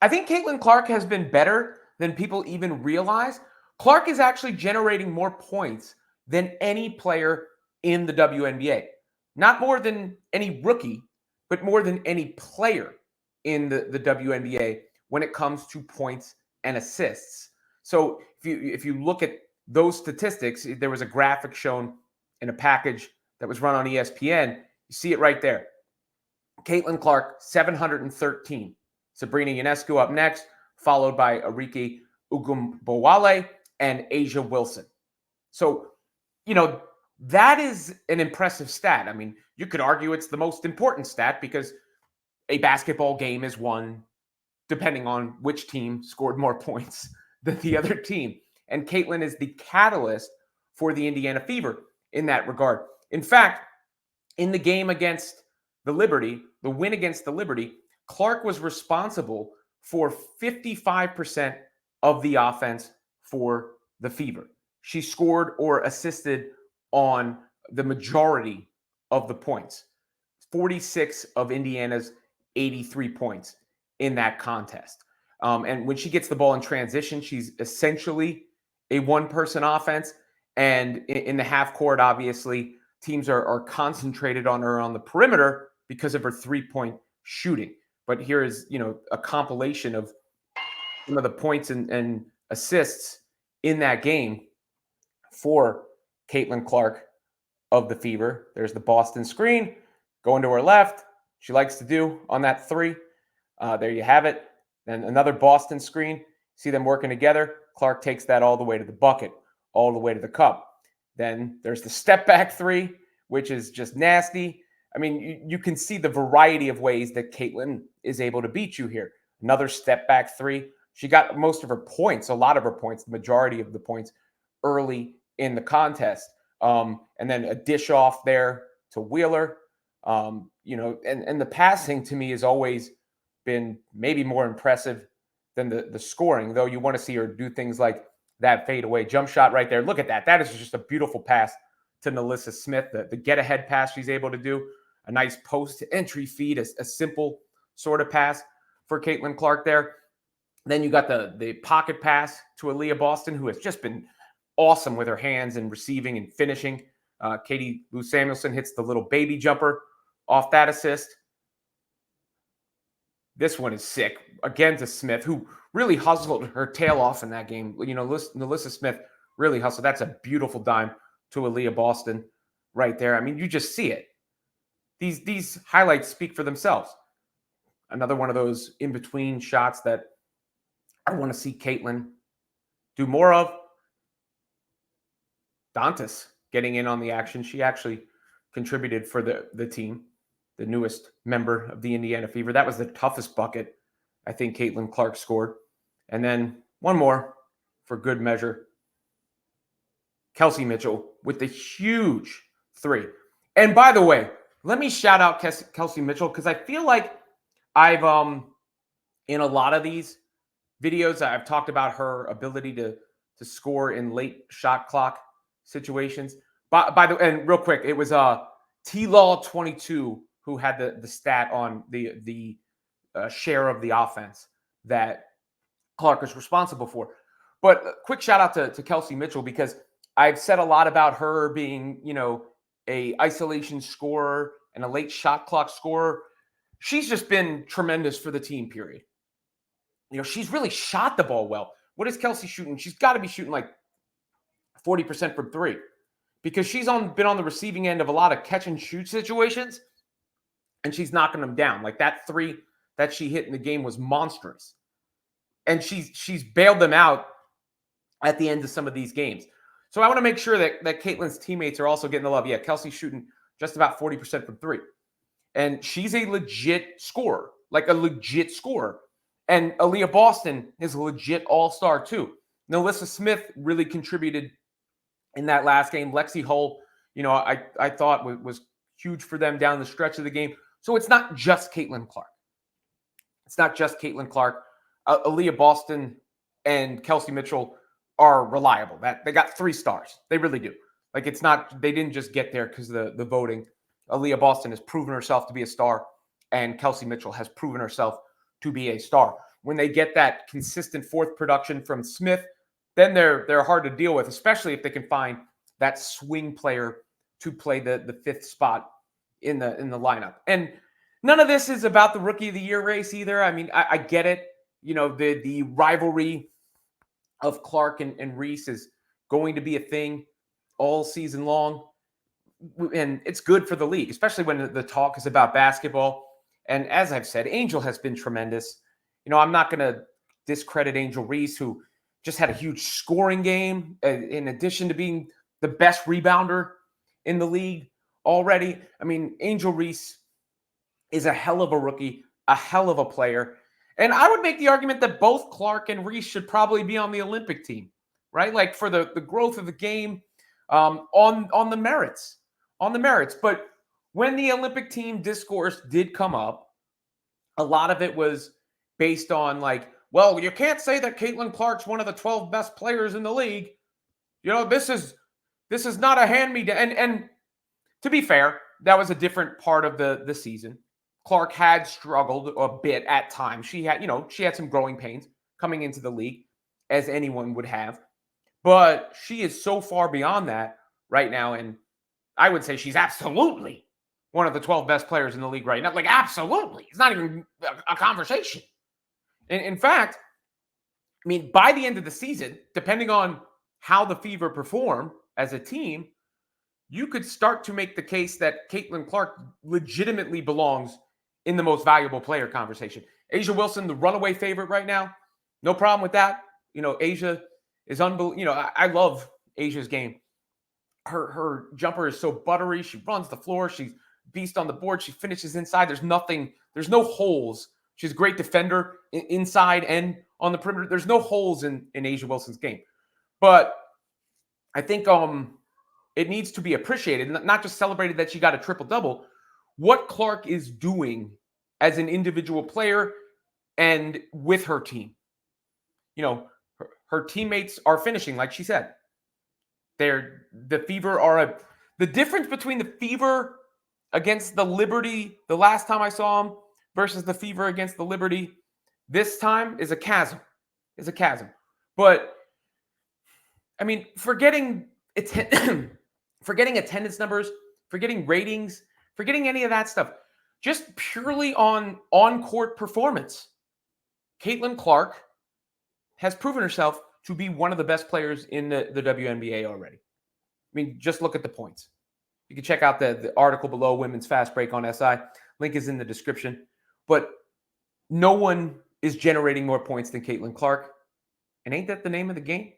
I think Caitlin Clark has been better than people even realize. Clark is actually generating more points than any player in the WNBA. Not more than any rookie, but more than any player in the WNBA when it comes to points and assists. So if you look at those statistics, there was a graphic shown in a package that was run on ESPN. You see it right there. Caitlin Clark, 713. Sabrina Ionescu up next, followed by Arike Ugumbowale and Asia Wilson. So, that is an impressive stat. I mean, you could argue it's the most important stat because a basketball game is won depending on which team scored more points than the other team. And Caitlin is the catalyst for the Indiana Fever in that regard. In fact, in the game against the Liberty, the win against the Liberty, Clark was responsible for 55% of the offense for the Fever. She scored or assisted on the majority of the points. 46 of Indiana's 83 points in that contest. And when she gets the ball in transition, she's essentially a one-person offense. And in the half court, obviously, teams are concentrated on her on the perimeter because of her three-point shooting. But here is, a compilation of some of the points and assists in that game for Caitlin Clark of the Fever. There's the Boston screen going to her left. She likes to do on that three. There you have it. Then another Boston screen. See them working together. Clark takes that all the way to the bucket, all the way to the cup. Then there's the step back three, which is just nasty. I mean, you can see the variety of ways that Caitlin is able to beat you here. Another step back three. She got most of her points, a lot of her points, the majority of the points early in the contest. And then a dish off there to Wheeler. And the passing to me has always been maybe more impressive than the scoring, though you want to see her do things like that fadeaway jump shot right there. Look at that. That is just a beautiful pass to Nalissa Smith, the get-ahead pass she's able to do. A nice post-entry feed, a simple sort of pass for Caitlin Clark there. Then you got the pocket pass to Aaliyah Boston, who has just been awesome with her hands and receiving and finishing. Katie Lou Samuelson hits the little baby jumper off that assist. This one is sick. Again to Smith, who really hustled her tail off in that game. Nalissa Smith really hustled. That's a beautiful dime to Aaliyah Boston right there. I mean, you just see it. These highlights speak for themselves. Another one of those in-between shots that I want to see Caitlin do more of. Dantas getting in on the action. She actually contributed for the team, the newest member of the Indiana Fever. That was the toughest bucket I think Caitlin Clark scored. And then one more for good measure. Kelsey Mitchell with the huge three. And by the way, let me shout out Kelsey Mitchell because I feel like I've in a lot of these videos I've talked about her ability to score in late shot clock situations. By the way, and real quick, it was T-Law 22 who had the stat on the share of the offense that Clark is responsible for. But quick shout out to Kelsey Mitchell because I've said a lot about her being, a isolation scorer and a late shot clock scorer. She's just been tremendous for the team, period. She's really shot the ball well. What is Kelsey shooting? She's got to be shooting like 40% from three because she's been on the receiving end of a lot of catch and shoot situations and she's knocking them down. Like that three that she hit in the game was monstrous. And she's bailed them out at the end of some of these games. So I want to make sure that Caitlin's teammates are also getting the love. Yeah, Kelsey's shooting just about 40% from three. And she's a legit scorer, like a legit scorer. And Aaliyah Boston is a legit all-star too. Nalissa Smith really contributed in that last game. Lexi Hull, I thought was huge for them down the stretch of the game. So it's not just Caitlin Clark. It's not just Caitlin Clark. Aaliyah Boston and Kelsey Mitchell are reliable. That they got 3 stars. They really do. Like it's not, they didn't just get there because of the voting. Aaliyah Boston has proven herself to be a star, and Kelsey Mitchell has proven herself to be a star. when they get that consistent fourth production from Smith, then they're hard to deal with, especially if they can find that swing player to play the fifth spot in the lineup. And none of this is about the Rookie of the Year race either. I mean, I get it. You know, the rivalry of Clark and Reese is going to be a thing all season long. And it's good for the league, especially when the talk is about basketball. And as I've said, Angel has been tremendous. You know, I'm not going to discredit Angel Reese, who just had a huge scoring game in addition to being the best rebounder in the league already. I mean, Angel Reese is a hell of a rookie, a hell of a player. And I would make the argument that both Clark and Reese should probably be on the Olympic team, right? Like for the growth of the game on the merits. On the merits. But when the Olympic team discourse did come up, a lot of it was based on like, well, you can't say that Caitlin Clark's one of the 12 best players in the league. You know, this is not a hand-me-down. And to be fair, that was a different part of the season. Clark had struggled a bit at times. She had some growing pains coming into the league, as anyone would have. But she is so far beyond that right now. And I would say she's absolutely one of the 12 best players in the league right now. Like, absolutely. It's not even a conversation. In fact, I mean, by the end of the season, depending on how the Fever perform as a team, you could start to make the case that Caitlin Clark legitimately belongs in the most valuable player conversation. A'ja Wilson, the runaway favorite right now. No problem with that. You know, A'ja is unbelievable. You know, I love Asia's game. Her jumper is so buttery. She runs the floor. She's beast on the board. She finishes inside. There's no holes. She's a great defender inside and on the perimeter. There's no holes in A'ja Wilson's game. But I think it needs to be appreciated, not just celebrated that she got a triple-double. What Clark is doing as an individual player and with her team. You know, her teammates are finishing, like she said. The Fever are the difference between the Fever against the Liberty the last time I saw them versus the Fever against the Liberty this time is a chasm. But I mean, forgetting attendance numbers, forgetting ratings, forgetting any of that stuff, just purely on on-court performance, Caitlin Clark has proven herself to be one of the best players in the WNBA already. I mean, just look at the points. You can check out the article below, Women's Fastbreak on SI. Link is in the description. But no one is generating more points than Caitlin Clark. And ain't that the name of the game?